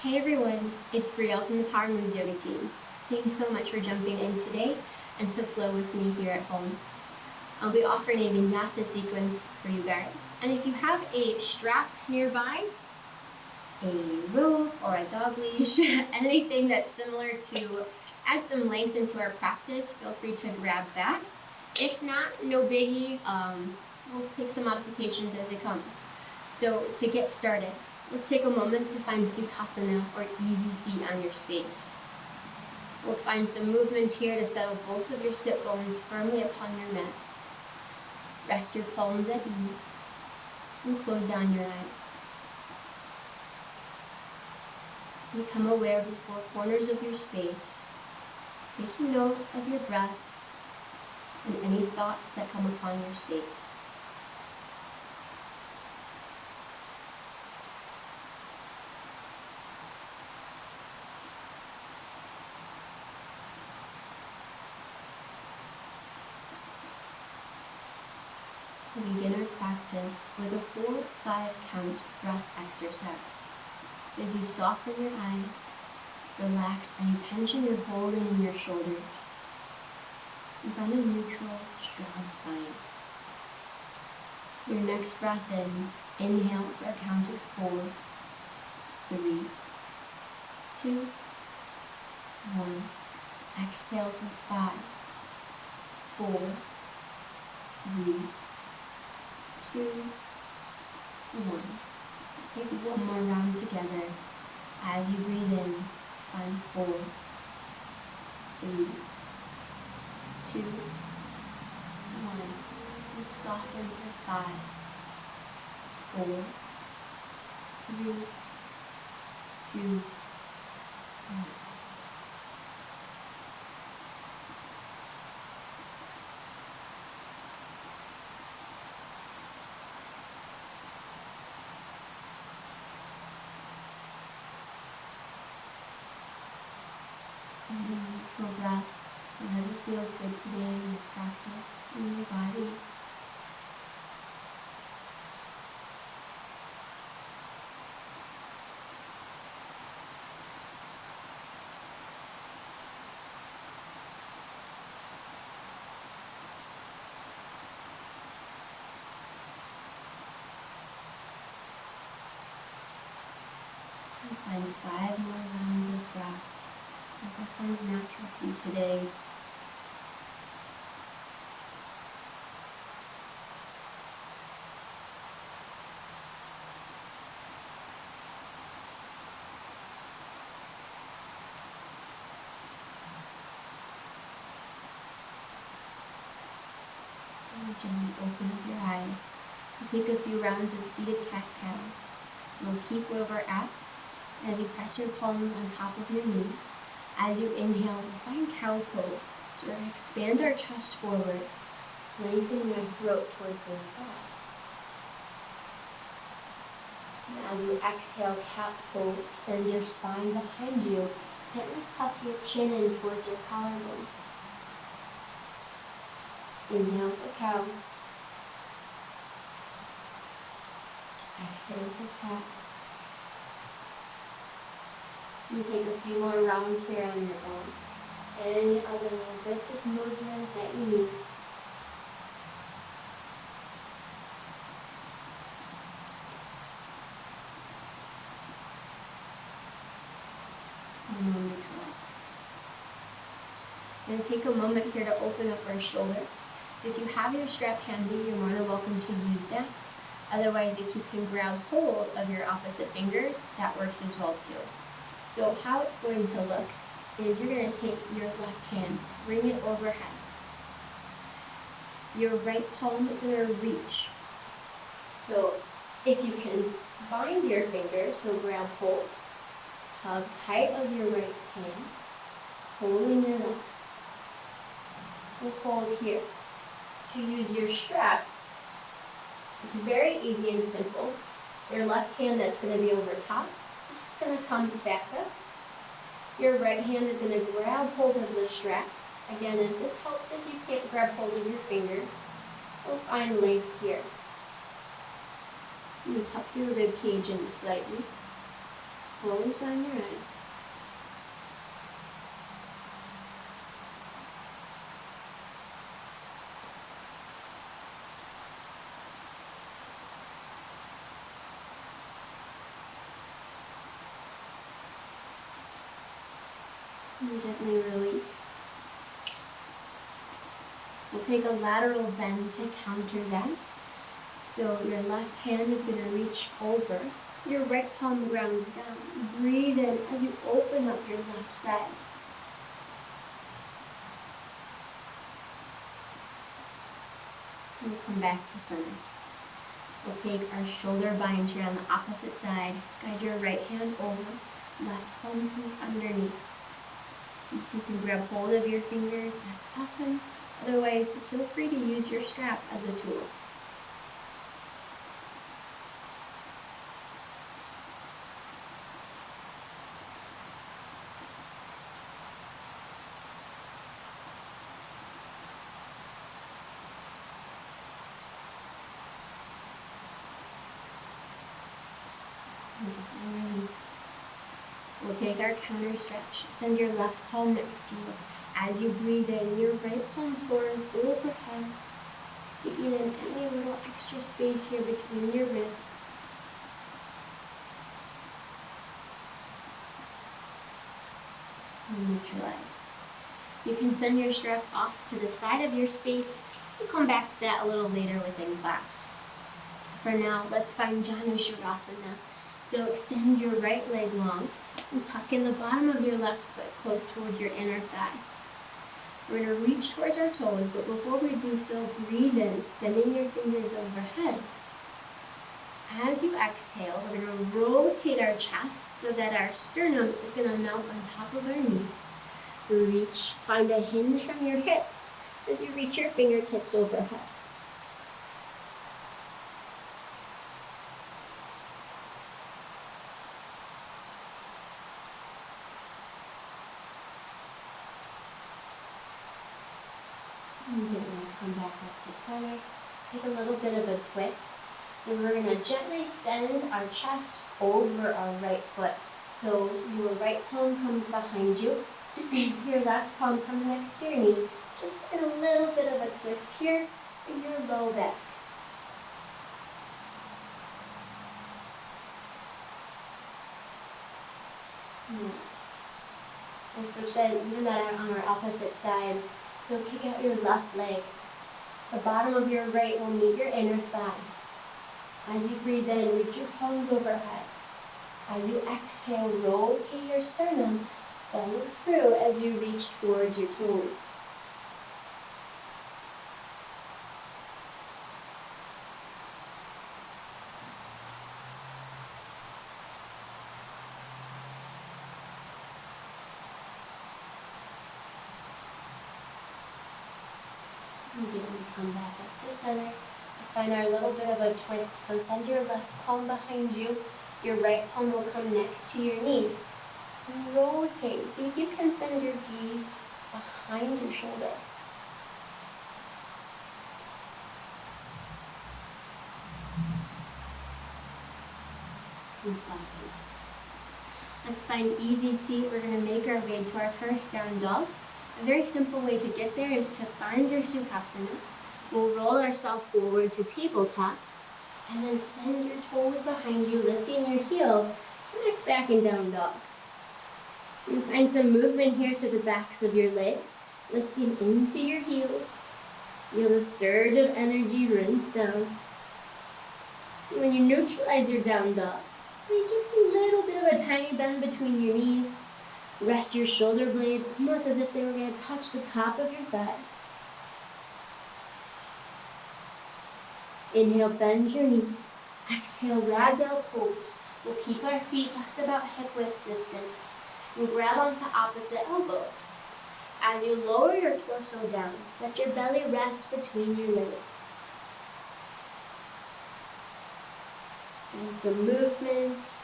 Hey everyone, it's Brielle from the Power Moves Yoga team. Thanks so much for jumping in today and to flow with me here at home. I'll be offering a Vinyasa sequence for you guys. And if you have a strap nearby, a rope or a dog leash, anything that's similar to add some length into our practice, feel free to grab that. If not, no biggie, we'll take some modifications as it comes. So to get started, let's take a moment to find Sukhasana, or easy seat on your space. We'll find some movement here to settle both of your sit bones firmly upon your mat. Rest your palms at ease and close down your eyes. Become aware of the four corners of your space, taking note of your breath and any thoughts that come upon your space. We begin our practice with a 4-5 count breath exercise. So as you soften your eyes, relax any tension you're holding in your shoulders, and find a neutral, strong spine. Your next breath in, inhale for a count of 4, 3, 2, 1. Exhale for 5, 4, 3, 2, 1. Take one more round together. As you breathe in, find 4, 3, 2, 1. And soften for 5, 4, 3, 2, 1. Neutral breath, whatever feels good today in your practice, in your body. And find 5 more rounds of breath. Whatever comes natural to you today. And gently open up your eyes and take a few rounds of seated cat-cow. So we'll keep where we're at as you press your palms on top of your knees. As you inhale, find cow pose. So we're going to expand our chest forward, lengthen your throat towards the sky. And as you exhale, cat pose, send your spine behind you. Gently tuck your chin in towards your collarbone. Inhale for cow. Exhale for cat. You take a few more rounds here on your own. Any other little bits of movement that you need. And then relax. I'm going to take a moment here to open up our shoulders. So if you have your strap handy, you're more than welcome to use that. Otherwise, if you can grab hold of your opposite fingers, that works as well too. So how it's going to look is you're going to take your left hand, bring it overhead. Your right palm is going to reach. So if you can bind your fingers, so grab hold, tug tight of your right hand, holding your left. And hold here. To use your strap, it's very easy and simple. Your left hand that's going to be over top is just going to come back up. Your right hand is going to grab hold of the strap. Again, and this helps if you can't grab hold of your fingers. You'll find length here. You tuck your rib cage in slightly. close down your eyes. And gently release. We'll take a lateral bend to counter that. So your left hand is going to reach over. Your right palm grounds down. Breathe in as you open up your left side. We'll come back to center. We'll take our shoulder bind here on the opposite side. Guide your right hand over. Left palm comes underneath. If you can grab hold of your fingers, that's awesome. Otherwise, feel free to use your strap as a tool. And gently release. We'll take our counter stretch. Send your left palm next to you. As you breathe in, your right palm soars overhead, taking in any little extra space here between your ribs. And neutralize. You can send your strap off to the side of your space. We'll come back to that a little later within class. For now, let's find Jhana Sharasana. So extend your right leg long and tuck in the bottom of your left foot close towards your inner thigh. We're going to reach towards our toes, but before we do so, breathe in, sending your fingers overhead. As you exhale, we're going to rotate our chest so that our sternum is going to melt on top of our knee. Reach, find a hinge from your hips as you reach your fingertips overhead. And gently come back up to center. Take a little bit of a twist. So we're going to gently send our chest over our right foot. So your right palm comes behind you. Your left palm comes next to your knee. Just get a little bit of a twist here in your low back. And switch that, even that on our opposite side. So kick out your left leg. The bottom of your right will meet your inner thigh. As you breathe in, reach your palms overhead. As you exhale, rotate your sternum, bend through as you reach towards your toes. And gently come back up to center. Let's find our little bit of a twist. So send your left palm behind you. Your right palm will come next to your knee. And rotate. See if you can send your gaze behind your shoulder. And soften. Let's find easy seat. We're going to make our way to our first down dog. A very simple way to get there is to find your Sukhasana. We'll roll ourselves forward to tabletop, and then send your toes behind you, lifting your heels, connect back in down dog. And find some movement here to the backs of your legs, lifting into your heels. Feel the surge of energy rinse down. And when you neutralize your down dog, make just a little bit of a tiny bend between your knees. Rest your shoulder blades almost as if they were going to touch the top of your thighs. Inhale, bend your knees. Exhale, ragdoll pose. We'll keep our feet just about hip width distance and grab onto opposite elbows. As you lower your torso down, let your belly rest between your legs. And some movements.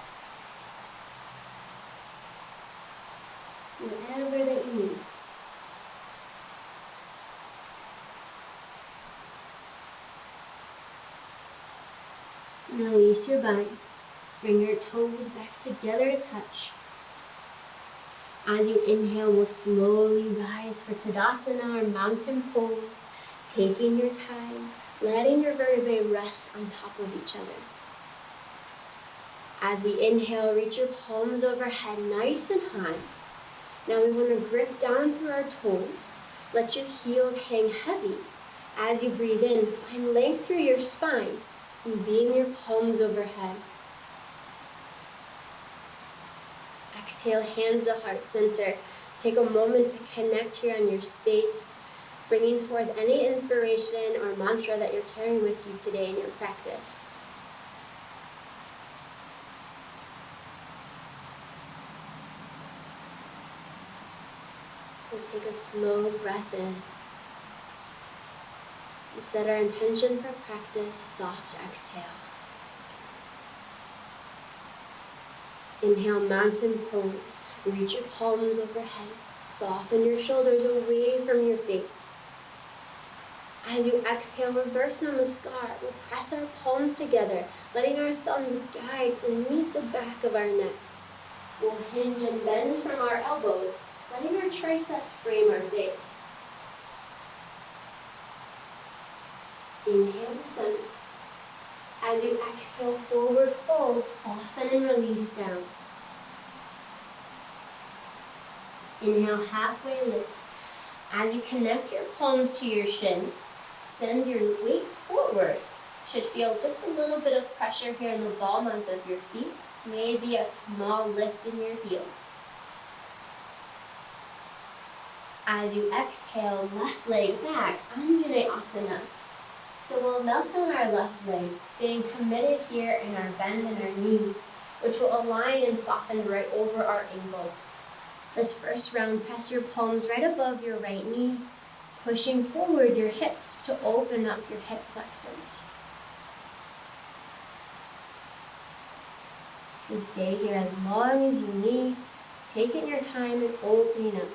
Whatever that you need. Release your bind. Bring your toes back together to touch. As you inhale, we'll slowly rise for Tadasana or mountain pose, taking your time, letting your vertebrae rest on top of each other. As we inhale, reach your palms overhead nice and high. Now we want to grip down through our toes. Let your heels hang heavy. As you breathe in, find length through your spine and beam your palms overhead. Exhale, hands to heart center. Take a moment to connect here on your space, bringing forth any inspiration or mantra that you're carrying with you today in your practice. We'll take a slow breath in. And set our intention for practice, soft exhale. Inhale, mountain pose. Reach your palms overhead. Soften your shoulders away from your face. As you exhale, reverse namaskar. We'll press our palms together, letting our thumbs guide beneath the back of our neck. We'll hinge and bend from our elbows, letting our triceps frame our face. Inhale to center. As you exhale, forward fold, soften and release down. Inhale, halfway lift. As you connect your palms to your shins, send your weight forward. Should feel just a little bit of pressure here in the ball mount of your feet, maybe a small lift in your heels. As you exhale, left leg back, Anjaneyasana. So we'll melt down our left leg, staying committed here in our bend in our knee, which will align and soften right over our ankle. This first round, press your palms right above your right knee, pushing forward your hips to open up your hip flexors. And stay here as long as you need, taking your time and opening up.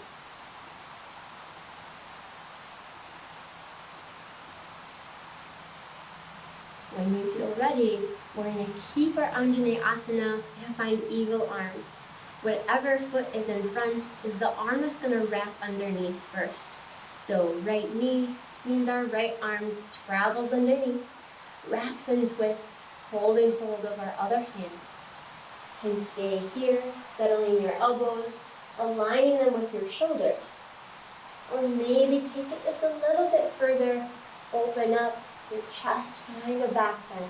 When you feel ready, we're going to keep our Anjaneyasana and find eagle arms. Whatever foot is in front is the arm that's going to wrap underneath first. So right knee means our right arm travels underneath, wraps and twists, holding hold of our other hand. Can stay here, settling your elbows, aligning them with your shoulders. Or maybe take it just a little bit further, open up your chest, find a back bend.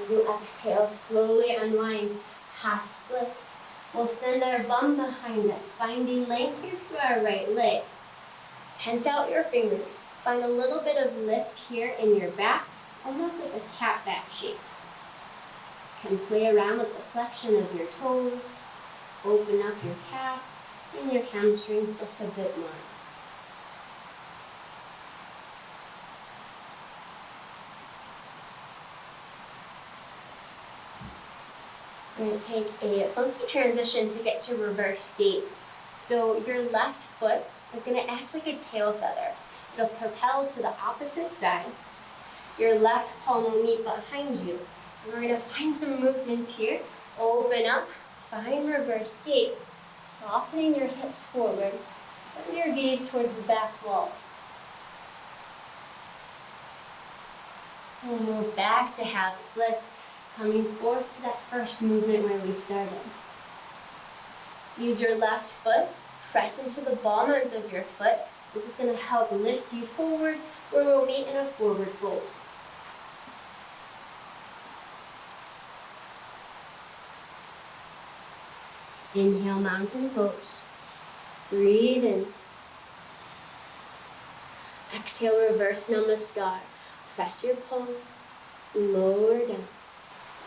As you exhale, slowly unwind, half splits. We'll send our bum behind us, finding length here through our right leg. Tent out your fingers. Find a little bit of lift here in your back, almost like a cat back shape. You can play around with the flexion of your toes, open up your calves and your hamstrings just a bit more. We're going to take a funky transition to get to reverse gait. So your left foot is going to act like a tail feather. It'll propel to the opposite side. Your left palm will meet behind you. We're going to find some movement here. Open up, find reverse gait, softening your hips forward. Send your gaze towards the back wall. We'll move back to half splits, coming forth to that first movement where we started. Use your left foot, press into the ball mount of your foot. This is going to help lift you forward, where we'll meet in a forward fold. Inhale, mountain pose. Breathe in. Exhale, reverse namaskar. Press your palms, lower down.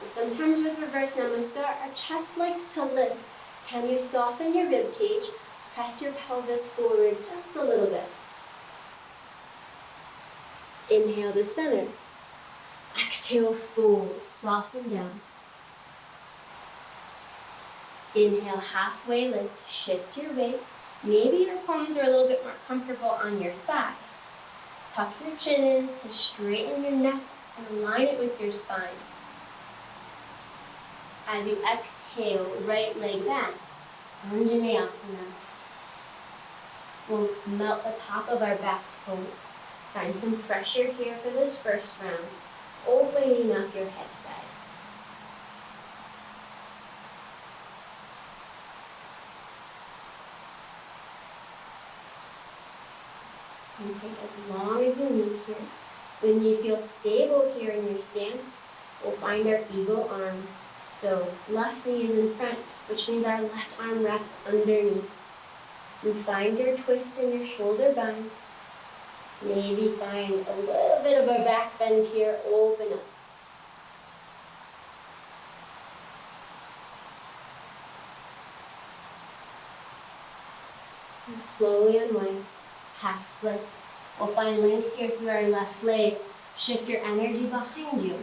Sometimes with reverse namaskar, our chest likes to lift. Can you soften your rib cage? Press your pelvis forward just a little bit. Inhale to center. Exhale, fold, soften down. Inhale, halfway lift, shift your weight. Maybe your palms are a little bit more comfortable on your thighs. Tuck your chin in to straighten your neck and align it with your spine. As you exhale, right leg back, Anjaneyasana. We'll melt the top of our back toes. Find some pressure here for this first round, opening up your hip side. And take as long as you need here. When you feel stable here in your stance, we'll find our eagle arms. So left knee is in front, which means our left arm wraps underneath. You find your twist in your shoulder bind. Maybe find a little bit of a back bend here, open up. And slowly unwind, half splits. We'll find length here through our left leg. Shift your energy behind you.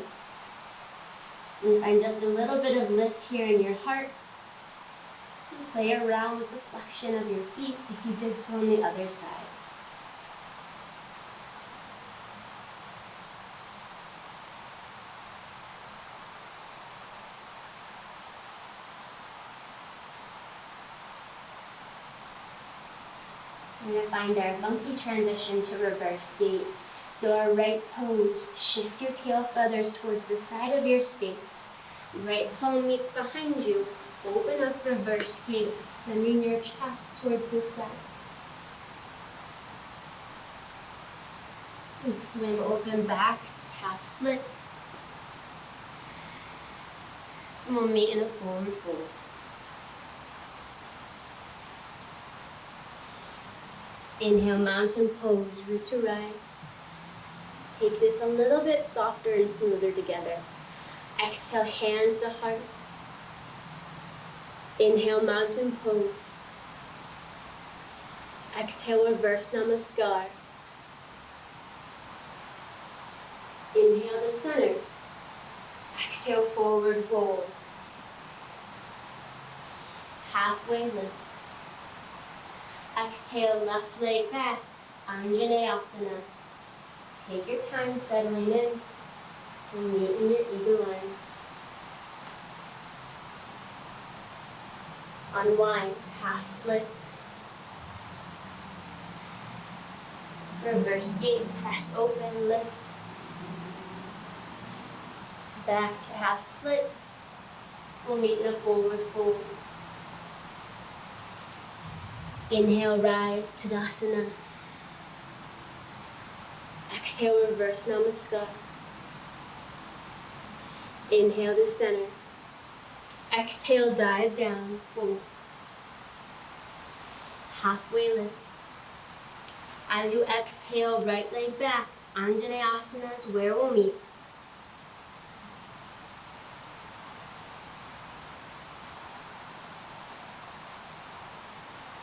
And find just a little bit of lift here in your heart. And play around with the flexion of your feet if you did so on the other side. We're going to find our monkey transition to reverse gait. So our right toes, shift your tail feathers towards the side of your space. Right palm meets behind you. Open up reverse gait, sending your chest towards the side. And swim open back to half splits. And we'll meet in a forward fold. Inhale, mountain pose, root to rise. Take this a little bit softer and smoother together. Exhale, hands to heart. Inhale, mountain pose. Exhale, reverse namaskar. Inhale to center. Exhale, forward fold. Halfway lift. Exhale, left leg back, Anjaneyasana. Take your time settling in and meet in your eagle arms. Unwind, half splits. Reverse gait, press open, lift. Back to half splits. We'll meet in a forward fold. Inhale, rise, Tadasana. Exhale, reverse namaskar. Inhale to center. Exhale, dive down, fold. Halfway lift. As you exhale, right leg back, Anjaneyasana is where we'll meet.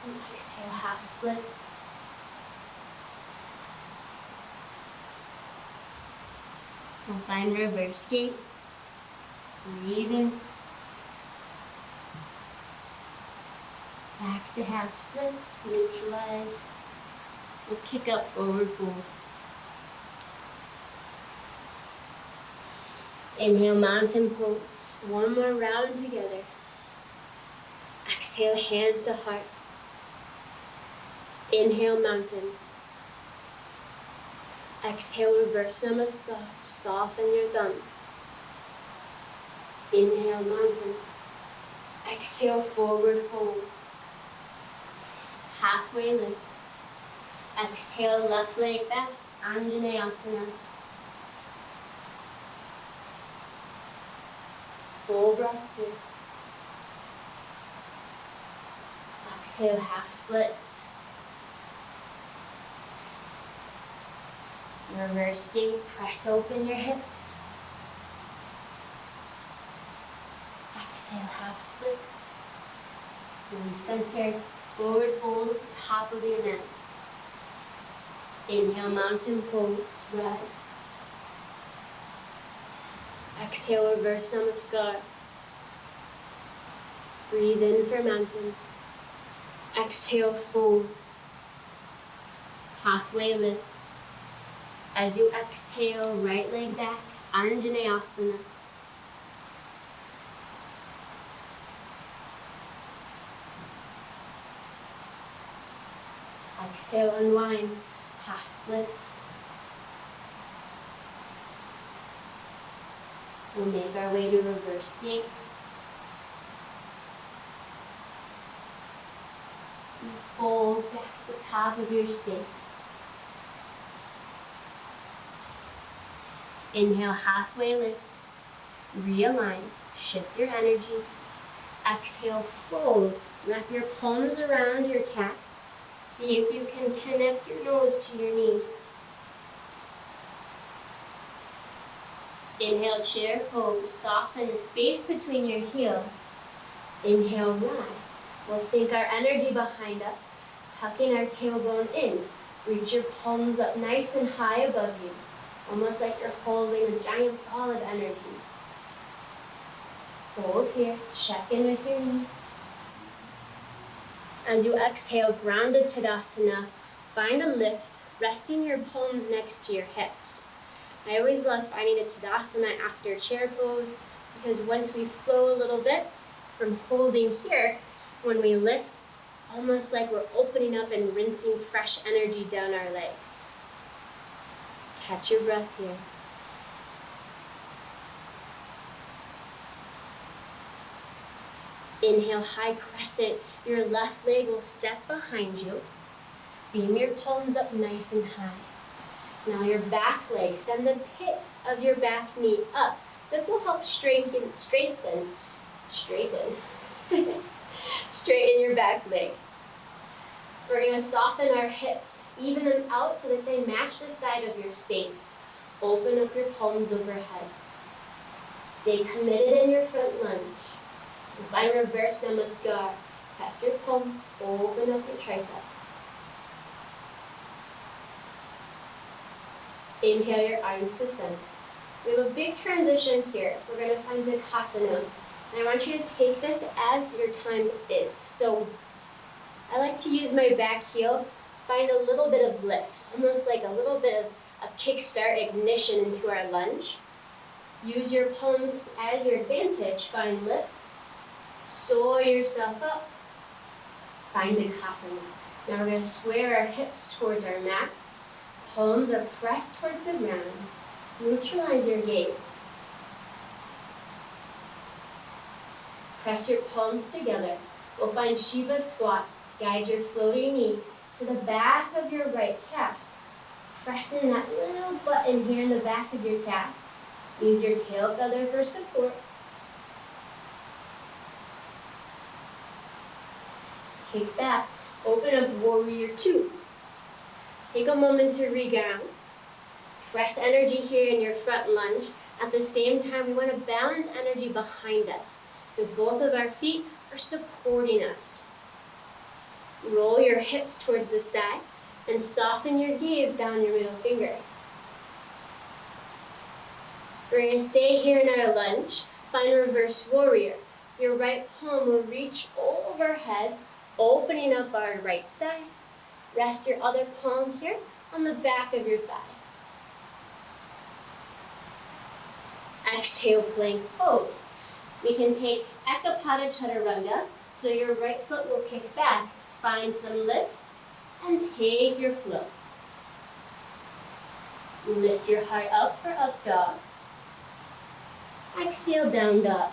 And exhale, half splits. We'll find reverse gait. Breathe in. Back to half splits, neutralize. We'll kick up, forward fold. Inhale, mountain pose. One more round together. Exhale, hands to heart. Inhale, mountain. Exhale, reverse namaskar. Soften your thumbs. Inhale, mountain. Exhale, forward fold. Halfway lift. Exhale, left leg back, Anjaneyasana. Full breath here. Exhale, half splits. Reverse gait, press open your hips. Exhale, half splits. And center, forward fold at the top of your neck. Inhale, mountain pose, rise. Exhale, reverse namaskar. Breathe in for mountain. Exhale, fold. Halfway lift. As you exhale, right leg back, Anjaneyasana. Exhale, unwind, half splits. We'll make our way to reverse gait. And fold back the top of your space. Inhale, halfway lift. Realign, shift your energy. Exhale, fold. Wrap your palms around your calves. See if you can connect your nose to your knee. Inhale, chair pose. Soften the space between your heels. Inhale, rise. We'll sink our energy behind us, tucking our tailbone in. Reach your palms up nice and high above you, almost like you're holding a giant ball of energy. Hold here. Check in with your knees. As you exhale, grounded Tadasana, find a lift, resting your palms next to your hips. I always love finding a Tadasana after chair pose because once we flow a little bit from holding here, when we lift, it's almost like we're opening up and rinsing fresh energy down our legs. Catch your breath here. Inhale, high crescent. Your left leg will step behind you. Beam your palms up nice and high. Now your back leg, send the pit of your back knee up. This will help straighten your back leg. We're going to soften our hips, even them out so that they match the side of your space. Open up your palms overhead. Stay committed in your front lunge. Find reverse namaskar. Press your palms, open up your triceps. Inhale your arms to center. We have a big transition here. We're going to find Sukhasana. And I want you to take this as your time is. So I like to use my back heel, find a little bit of lift, almost like a little bit of a kickstart ignition into our lunge. Use your palms as your advantage. Find lift. Soar yourself up. Find Sukhasana. Now we're going to square our hips towards our mat. Palms are pressed towards the ground. Neutralize your gaze. Press your palms together. We'll find Shiva Squat. Guide your floating knee to the back of your right calf. Press in that little button here in the back of your calf. Use your tail feather for support. Kick back. Open up Warrior 2. Take a moment to reground. Press energy here in your front lunge. At the same time, we want to balance energy behind us. So both of our feet are supporting us. Roll your hips towards the side and soften your gaze down your middle finger. We're going to stay here in our lunge. Find reverse warrior. Your right palm will reach overhead, opening up our right side. Rest your other palm here on the back of your thigh. Exhale, plank pose. We can take Ekapada Chaturanga, so your right foot will kick back. Find some lift and take your flow. Lift your heart up for up dog. Exhale, down dog.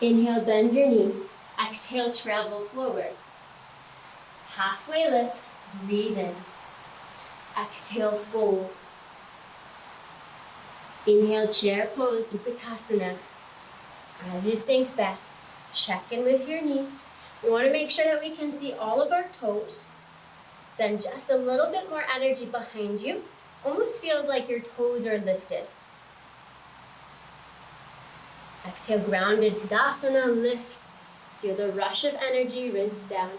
Inhale, bend your knees. Exhale, travel forward. Halfway lift, breathe in. Exhale, fold. Inhale, chair pose, Katasana. As you sink back, check in with your knees. We want to make sure that we can see all of our toes. Send just a little bit more energy behind you. Almost feels like your toes are lifted. Exhale, grounded Tadasana, lift. Feel the rush of energy, rinse down.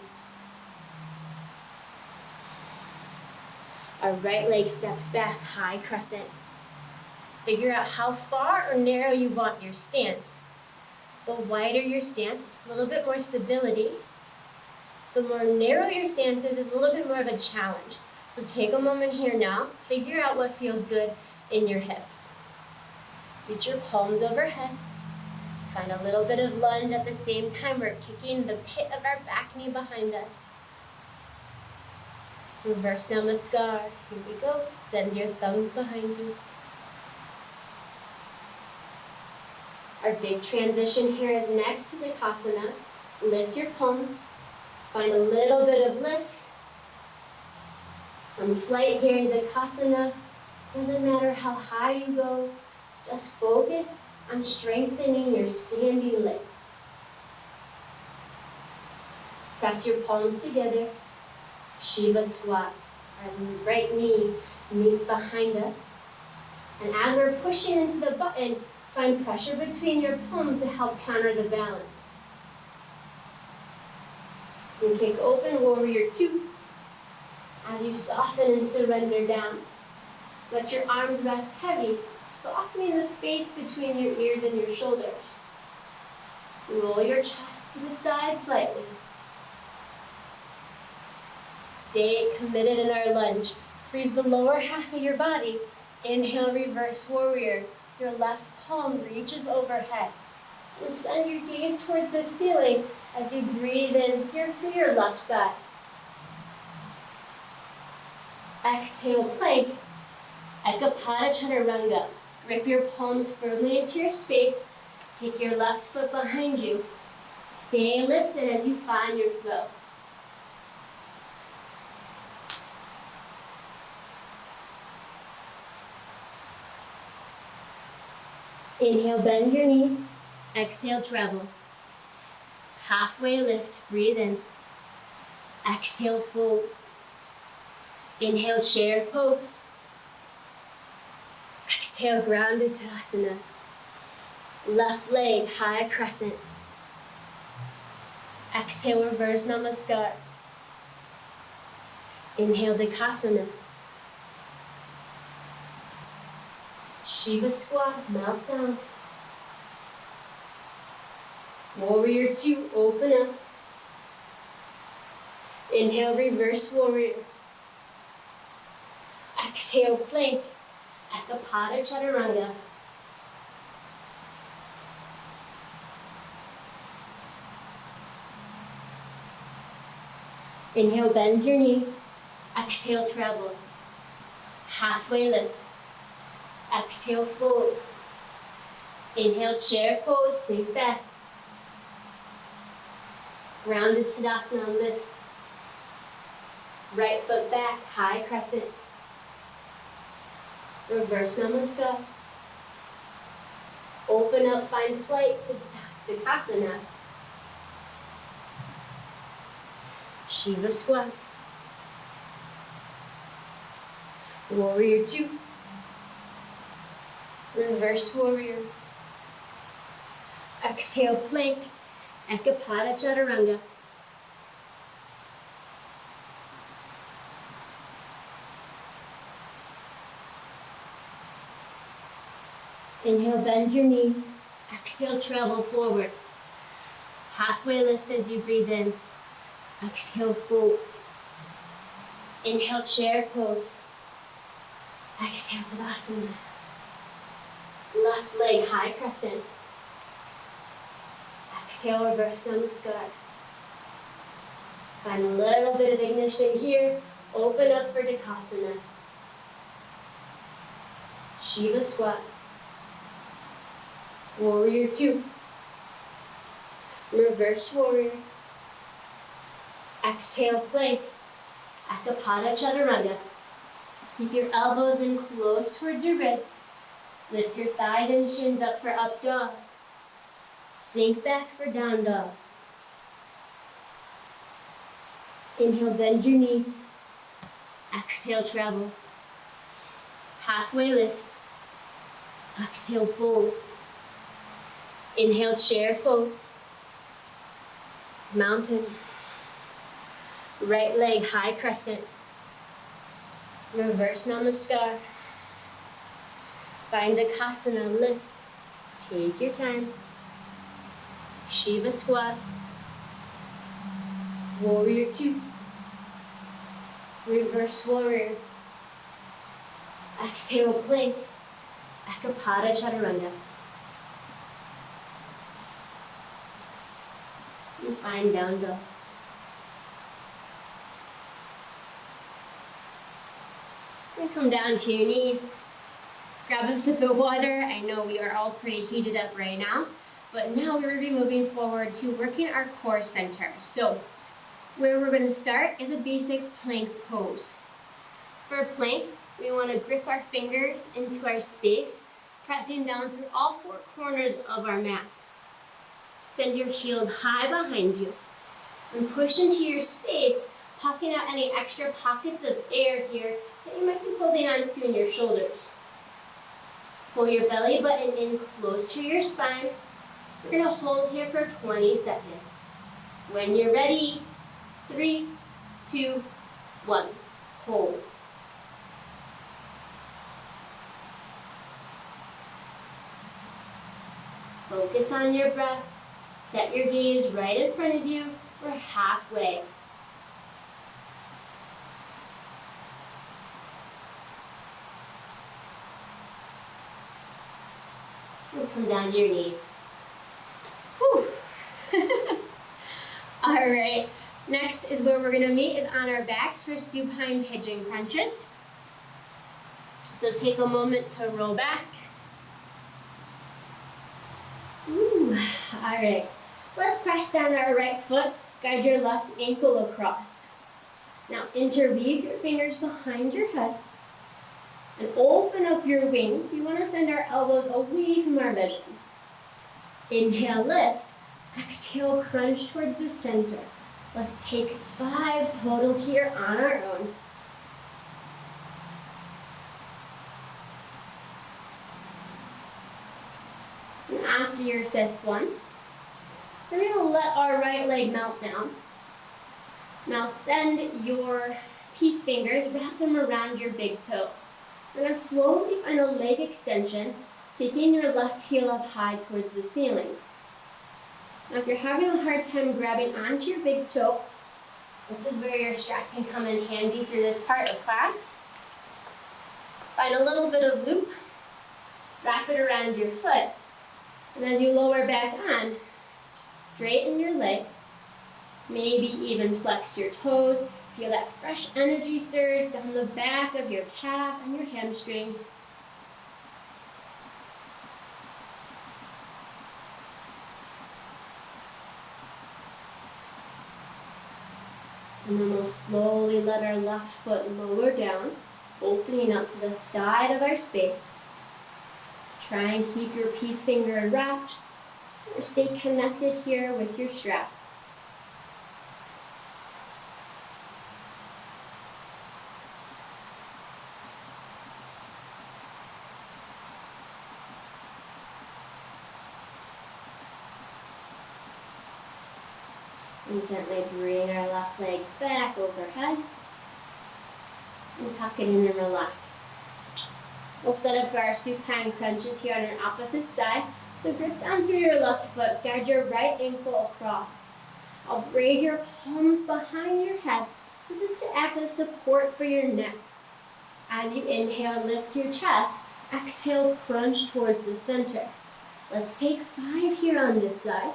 Our right leg steps back, high crescent. Figure out how far or narrow you want your stance. The wider your stance, a little bit more stability. The more narrow your stance is a little bit more of a challenge. So take a moment here now, figure out what feels good in your hips. Reach your palms overhead. Find a little bit of lunge at the same time. We're kicking the pit of our back knee behind us. Reverse Namaskar. Here we go. Send your thumbs behind you. Our big transition here is next to Katasana. Lift your palms. Find a little bit of lift. Some flight here in Katasana. Doesn't matter how high you go. Just focus on strengthening your standing leg. Press your palms together. Shiva Squat. Our right knee meets behind us. And as we're pushing into the button, find pressure between your palms to help counter the balance. And kick open, Warrior Two. As you soften and surrender down, let your arms rest heavy, softening the space between your ears and your shoulders. Roll your chest to the side slightly. Stay committed in our lunge. Freeze the lower half of your body. Inhale, Reverse Warrior. Your left palm reaches overhead. And send your gaze towards the ceiling as you breathe in for your left side. Exhale, plank. Ekapada Chaturanga. Grip your palms firmly into your space. Kick your left foot behind you. Stay lifted as you find your flow. Inhale, bend your knees. Exhale, treble. Halfway lift, breathe in. Exhale, fold. Inhale, chair pose. Exhale, grounded Tadasana. Left leg, high crescent. Exhale, reverse namaskar. Inhale, Katasana. Shiva Squat, mouth down. Warrior Two, open up. Inhale, Reverse Warrior. Exhale, plank. Ekapada Chaturanga. Inhale, bend your knees. Exhale, treble. Halfway lift. Exhale, fold. Inhale, chair pose, sink back. Grounded Tadasana, lift. Right foot back, high crescent. Reverse namaskar. Open up, find flight to Katasana. Shiva Squat. Warrior Two. Reverse Warrior. Exhale, plank. Ekapada Chaturanga. Inhale, bend your knees. Exhale, travel forward. Halfway lift as you breathe in. Exhale, fold. Inhale, chair pose. Exhale, Tadasana. Left leg, high crescent. Exhale, reverse namaskar. Find a little bit of ignition here. Open up for Katasana. Shiva Squat. Warrior Two. Reverse Warrior. Exhale, plank. Ekapada Chaturanga. Keep your elbows in close towards your ribs. Lift your thighs and shins up for up dog. Sink back for down dog. Inhale, bend your knees. Exhale, travel. Halfway lift. Exhale, fold. Inhale, chair pose. Mountain. Right leg, high crescent. Reverse namaskar. Find Katasana, lift. Take your time. Shiva squat. Warrior two. Reverse warrior. Exhale, plank. Ekapada chaturanga. And find down dog. And come down to your knees. Grab a sip of water. I know we are all pretty heated up right now, but now we're going to be moving forward to working our core center. So where we're going to start is a basic plank pose. For a plank, we want to grip our fingers into our space, pressing down through all four corners of our mat. Send your heels high behind you and push into your space, puffing out any extra pockets of air here that you might be holding onto in your shoulders. Pull your belly button in close to your spine. We're going to hold here for 20 seconds. When you're ready, 3, 2, 1, hold. Focus on your breath. Set your gaze right in front of you. We're halfway. And come down to your knees. Whew. All right, next is where we're gonna meet is on our backs for supine pigeon crunches. So take a moment to roll back. Ooh, all right. Let's press down our right foot, guide your left ankle across. Now interweave your fingers behind your head and open up your wings. We want to send our elbows away from our vision. Inhale, lift. Exhale, crunch towards the center. Let's take 5 total here on our own. And after your 5th one, we're going to let our right leg melt down. Now send your peace fingers, wrap them around your big toe. We're going to slowly find a leg extension, taking your left heel up high towards the ceiling. Now if you're having a hard time grabbing onto your big toe, this is where your strap can come in handy through this part of class. Find a little bit of loop, wrap it around your foot, and as you lower back on, straighten your leg, maybe even flex your toes. Feel that fresh energy surge down the back of your calf and your hamstring. And then we'll slowly let our left foot lower down, opening up to the side of our space. Try and keep your peace finger wrapped, or stay connected here with your strap. And gently bring our left leg back overhead. And tuck it in and relax. We'll set up for our supine crunches here on our opposite side. So grip down through your left foot, guide your right ankle across. I'll braid your palms behind your head. This is to act as support for your neck. As you inhale, lift your chest. Exhale, crunch towards the center. Let's take 5 here on this side.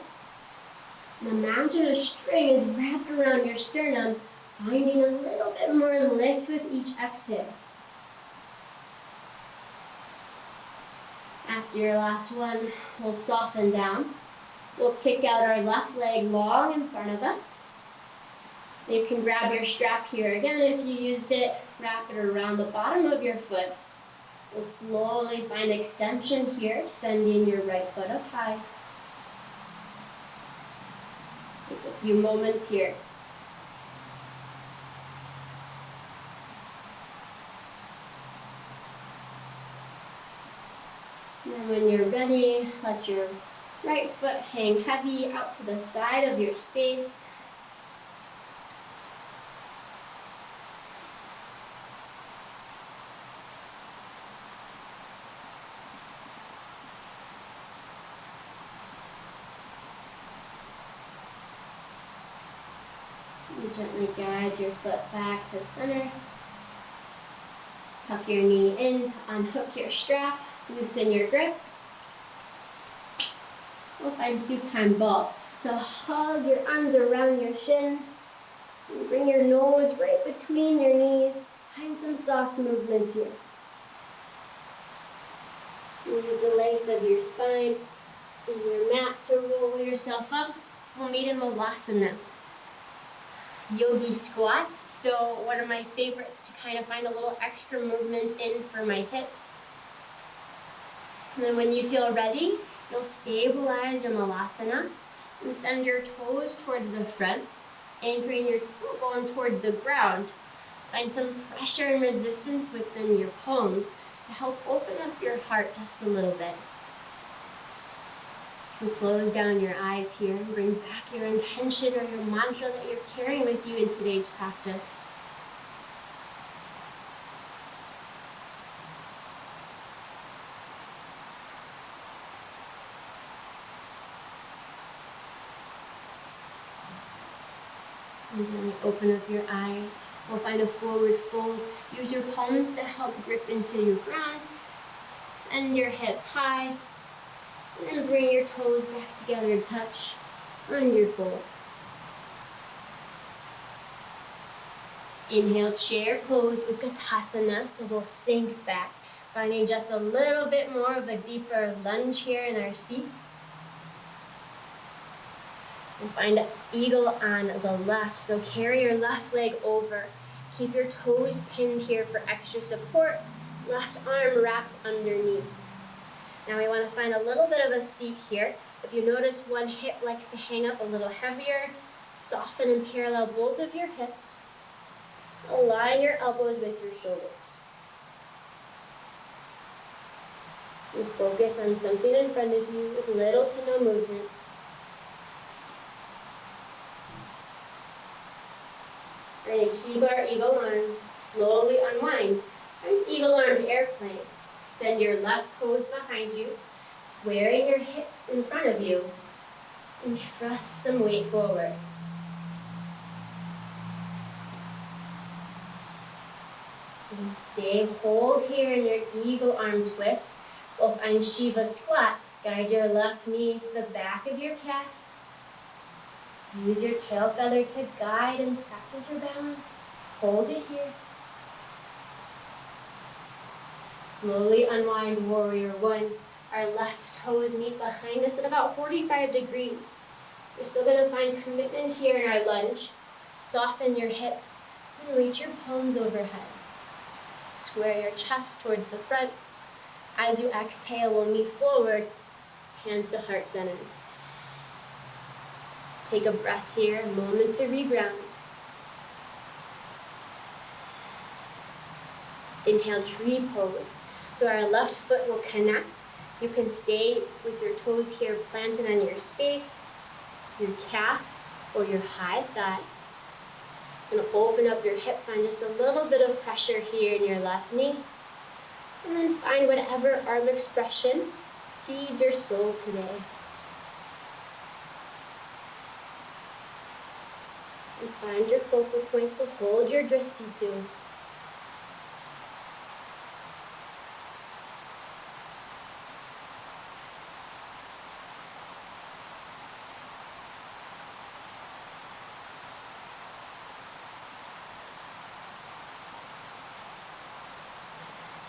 And imagine a string is wrapped around your sternum, finding a little bit more lift with each exhale. After your last one, we'll soften down. We'll kick out our left leg long in front of us. You can grab your strap here again if you used it. Wrap it around the bottom of your foot. We'll slowly find extension here, sending your right foot up high. Take a few moments here. And when you're ready, let your right foot hang heavy out to the side of your space. And gently guide your foot back to center. Tuck your knee in to unhook your strap, loosen your grip. We'll find supine ball. So hug your arms around your shins. And bring your nose right between your knees. Find some soft movement here. Use the length of your spine and your mat to roll yourself up. We'll meet in Sukhasana. Yogi Squat. So one of my favorites to kind of find a little extra movement in for my hips. And then when you feel ready, you'll stabilize your Sukhasana and send your toes towards the front, anchoring your toe going towards the ground. Find some pressure and resistance within your palms to help open up your heart just a little bit. You close down your eyes here and bring back your intention or your mantra that you're carrying with you in today's practice. And gently open up your eyes. We'll find a forward fold. Use your palms to help grip into your ground. Send your hips high. And then bring your toes back together and touch on your fold. Inhale, chair pose with Katasana. So we'll sink back, finding just a little bit more of a deeper lunge here in our seat. And find an eagle on the left. So carry your left leg over. Keep your toes pinned here for extra support. Left arm wraps underneath. Now we want to find a little bit of a seat here. If you notice one hip likes to hang up a little heavier, soften and parallel both of your hips. Align your elbows with your shoulders. And focus on something in front of you with little to no movement. We're going to keep our eagle arms, slowly unwind. An eagle armed airplane. Send your left toes behind you, squaring your hips in front of you, and thrust some weight forward. And stay, hold here in your eagle arm twist. We'll find Shiva Squat. Guide your left knee to the back of your calf. Use your tail feather to guide and practice your balance. Hold it here. Slowly unwind warrior one. Our left toes meet behind us at about 45 degrees. We're still going to find commitment here in our lunge. Soften your hips and reach your palms overhead. Square your chest towards the front. As you exhale, we'll meet forward, hands to heart center. Take a breath here, a moment to reground. Inhale, tree pose. So our left foot will connect. You can stay with your toes here planted on your space, your calf, or your high thigh. You're going to open up your hip, find just a little bit of pressure here in your left knee. And then find whatever arm expression feeds your soul today. And find your focal point to hold your drishti to.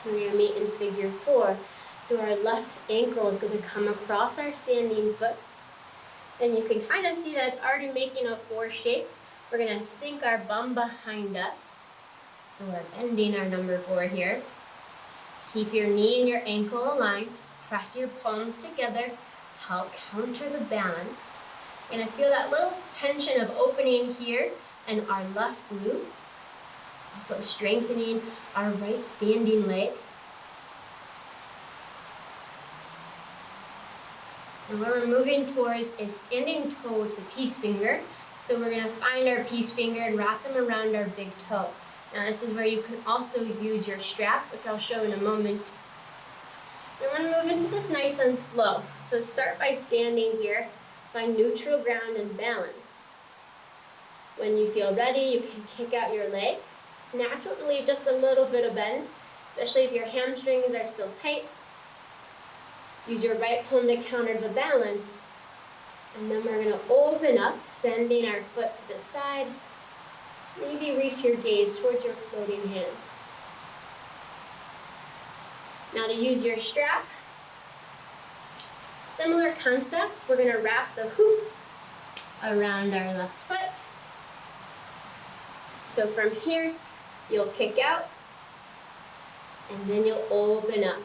We're going to meet in figure 4. So our left ankle is going to come across our standing foot. Then you can kind of see that it's already making a 4 shape. We're going to sink our bum behind us. So we're bending our number 4 here. Keep your knee and your ankle aligned. Press your palms together. Help counter the balance. You're going to feel that little tension of opening here in our left glute. Also strengthening our right standing leg. And what we're moving towards is standing toe to peace finger. So we're going to find our peace finger and wrap them around our big toe. Now this is where you can also use your strap, which I'll show in a moment. And we're going to move into this nice and slow. So start by standing here. Find neutral ground and balance. When you feel ready, you can kick out your leg. It's natural to leave just a little bit of bend, especially if your hamstrings are still tight. Use your right palm to counter the balance. And then we're going to open up, sending our foot to the side. Maybe reach your gaze towards your floating hand. Now to use your strap, similar concept, we're going to wrap the hoop around our left foot. So from here, you'll kick out, and then you'll open up.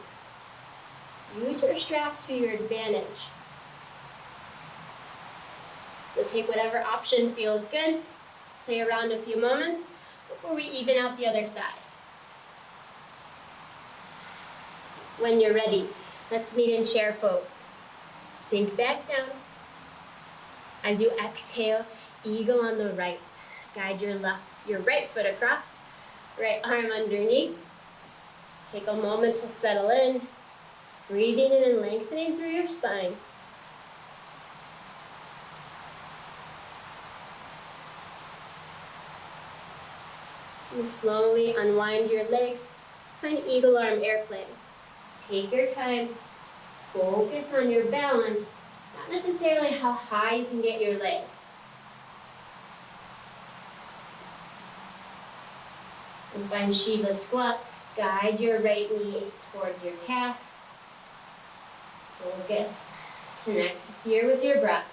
Use your strap to your advantage. So take whatever option feels good. Play around a few moments before we even out the other side. When you're ready, let's meet in chair pose. Sink back down. As you exhale, eagle on the right. Guide your right foot across, right arm underneath. Take a moment to settle in, breathing in and lengthening through your spine. And slowly unwind your legs, find eagle arm airplane. Take your time, focus on your balance, not necessarily how high you can get your leg. And find Shiva squat, guide your right knee towards your calf. Focus, connect here with your breath.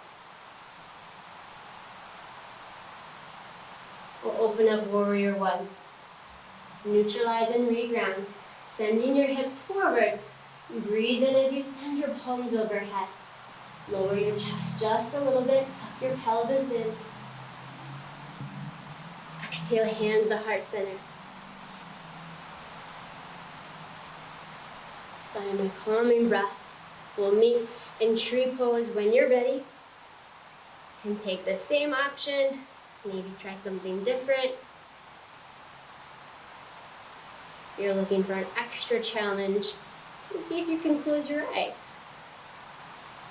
We'll open up warrior one. Neutralize and reground. Sending your hips forward. Breathe in as you send your palms overhead. Lower your chest just a little bit. Tuck your pelvis in. Exhale, hands to heart center. Find a calming breath. We'll meet in tree pose when you're ready. You can take the same option. Maybe try something different. If you're looking for an extra challenge, and see if you can close your eyes.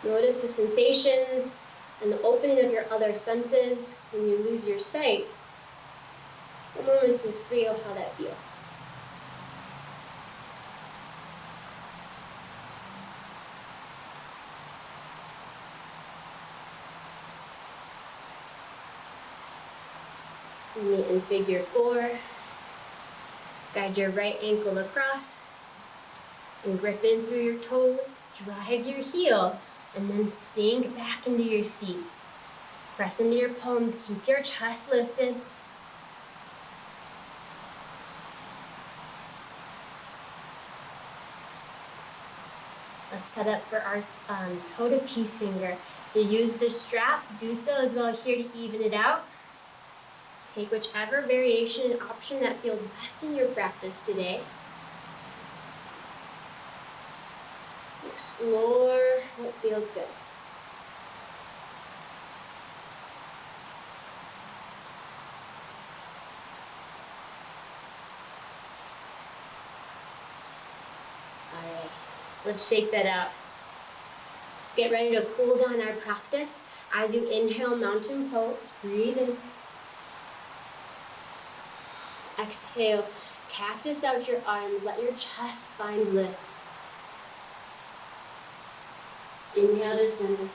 Notice the sensations and the opening of your other senses when you lose your sight. A moment to feel how that feels. Meet in figure four. Guide your right ankle across and grip in through your toes. Drive your heel and then sink back into your seat. Press into your palms. Keep your chest lifted. Let's set up for our toe to peace finger. To use the strap, do so as well here to even it out. Take whichever variation and option that feels best in your practice today. Explore what feels good. All right, let's shake that out. Get ready to cool down our practice. As you inhale, mountain pose, breathe in. Exhale, cactus out your arms, let your chest spine lift. Inhale to center.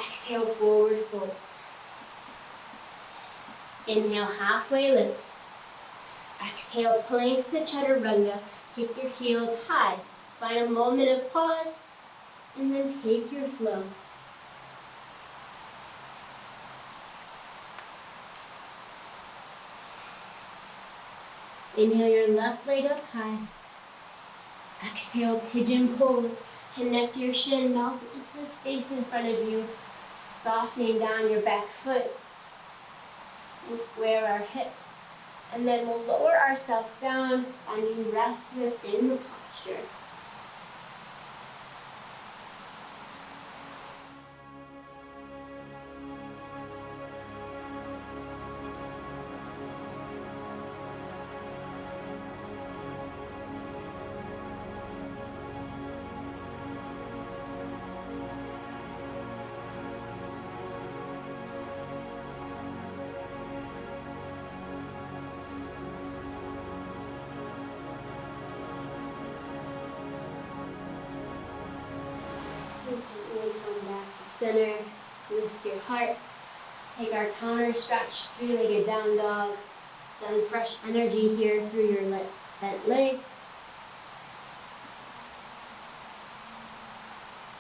Exhale, forward fold. Inhale, halfway lift. Exhale, plank to chaturanga. Kick your heels high. Find a moment of pause, and then take your flow. Inhale your left leg up high. Exhale, pigeon pose. Connect your shin, melt into the space in front of you, softening down your back foot. We'll square our hips, and then we'll lower ourselves down, finding rest within the posture. center, lift your heart. Take our counter stretch, three-legged down dog. Send fresh energy here through your bent leg.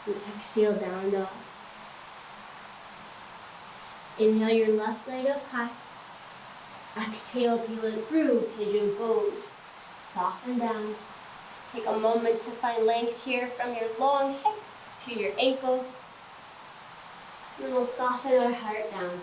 And exhale, down dog. Inhale your left leg up high. Exhale, peel it through, Pigeon Pose. Soften down. Take a moment to find length here from your long hip to your ankle. And we'll soften our heart down.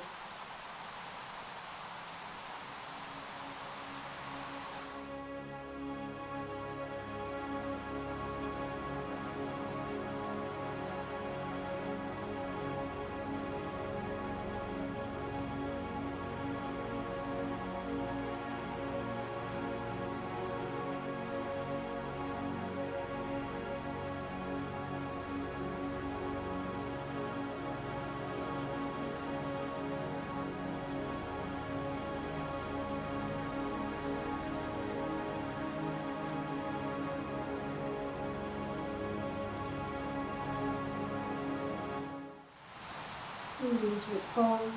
Use your palms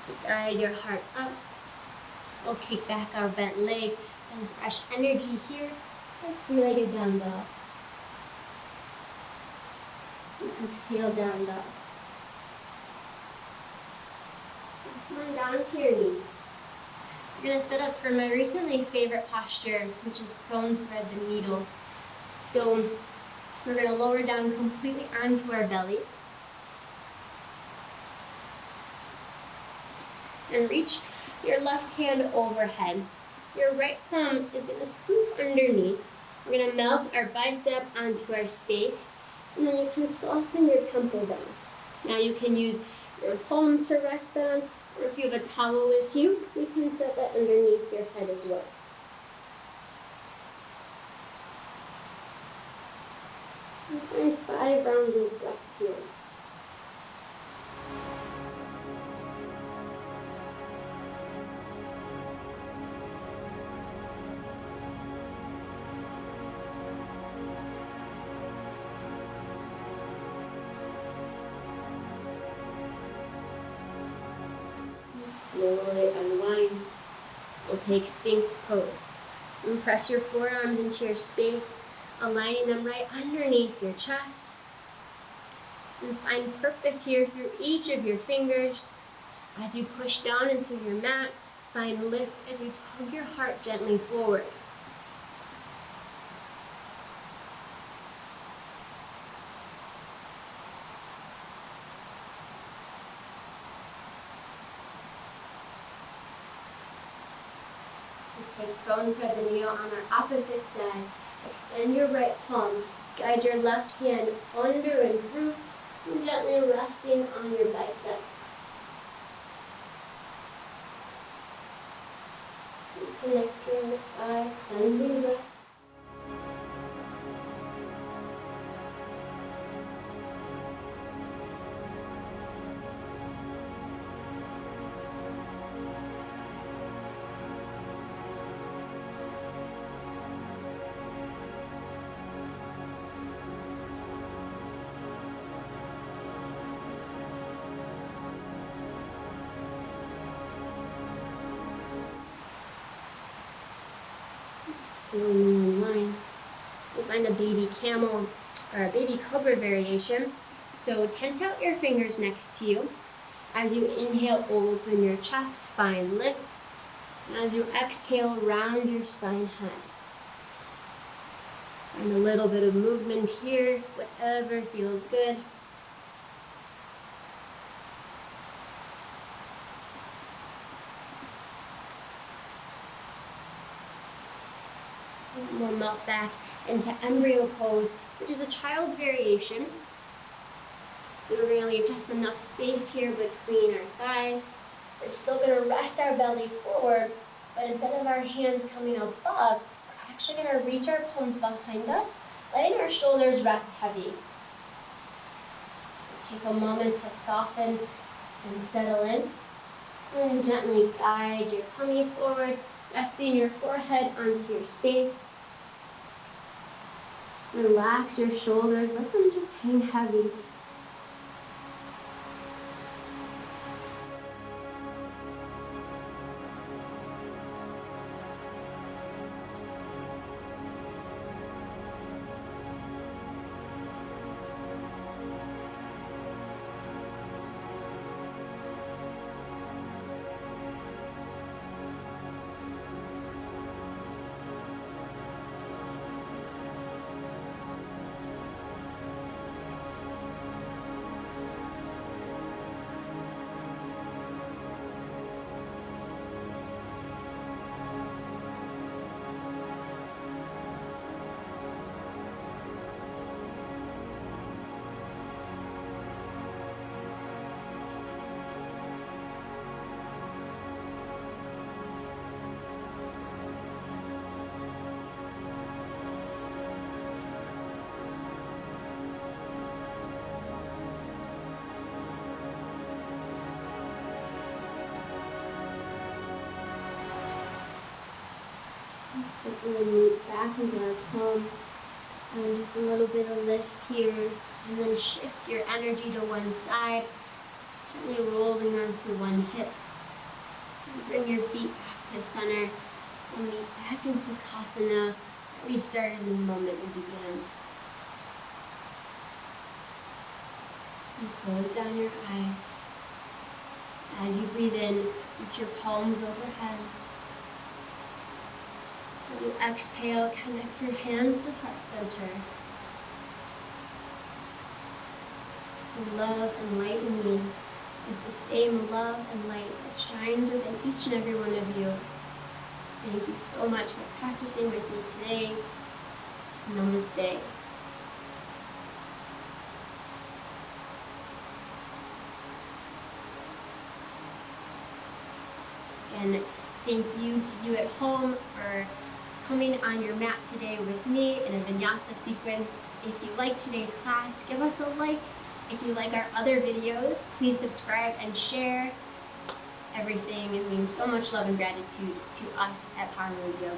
to guide your heart up. We'll kick back our bent leg, some fresh energy here, and three-legged down dog. And exhale, down dog. Come on down to your knees. We're going to set up for my recently favorite posture, which is prone thread the needle. So we're going to lower down completely onto our belly. And reach your left hand overhead. Your right palm is going to scoop underneath. We're going to melt our bicep onto our space, and then you can soften your temple down. Now you can use your palm to rest on, or if you have a towel with you, you can set that underneath your head as well. And find 5 rounds of breath here. Slowly unwind. We'll take Sphinx pose. And press your forearms into your space, aligning them right underneath your chest. And find purpose here through each of your fingers. As you push down into your mat, find lift as you tug your heart gently forward. Take prone thread the needle on our opposite side. Extend your right palm. Guide your left hand under and through, and gently resting on your bicep. And connect your 5 cleansing breaths. Slowly unwind. We'll find a baby camel or a baby cobra variation. So tent out your fingers next to you. As you inhale, open your chest, find lift. And as you exhale, round your spine high. Find a little bit of movement here, whatever feels good. We'll melt back into Embryo Pose, which is a child's variation. So we're going to leave just enough space here between our thighs. We're still going to rest our belly forward, but instead of our hands coming above, we're actually going to reach our palms behind us, letting our shoulders rest heavy. So take a moment to soften and settle in. And gently guide your tummy forward, resting your forehead onto your space. Relax your shoulders, let them just hang heavy. Gently meet back into our palm. And just a little bit of lift here. And then shift your energy to one side. Gently rolling onto one hip. And bring your feet back to center. And meet back in Sukhasana that we started in the moment we began. And close down your eyes. As you breathe in, reach your palms overhead. As you exhale, connect your hands to heart center. The love and light in me is the same love and light that shines within each and every one of you. Thank you so much for practicing with me today. Namaste. And thank you to you at home for coming on your mat today with me in a Vinyasa sequence. If you like today's class, give us a like. If you like our other videos, please subscribe and share. Everything. It means so much love and gratitude to us at Power Moves Yoga.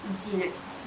And see you next time.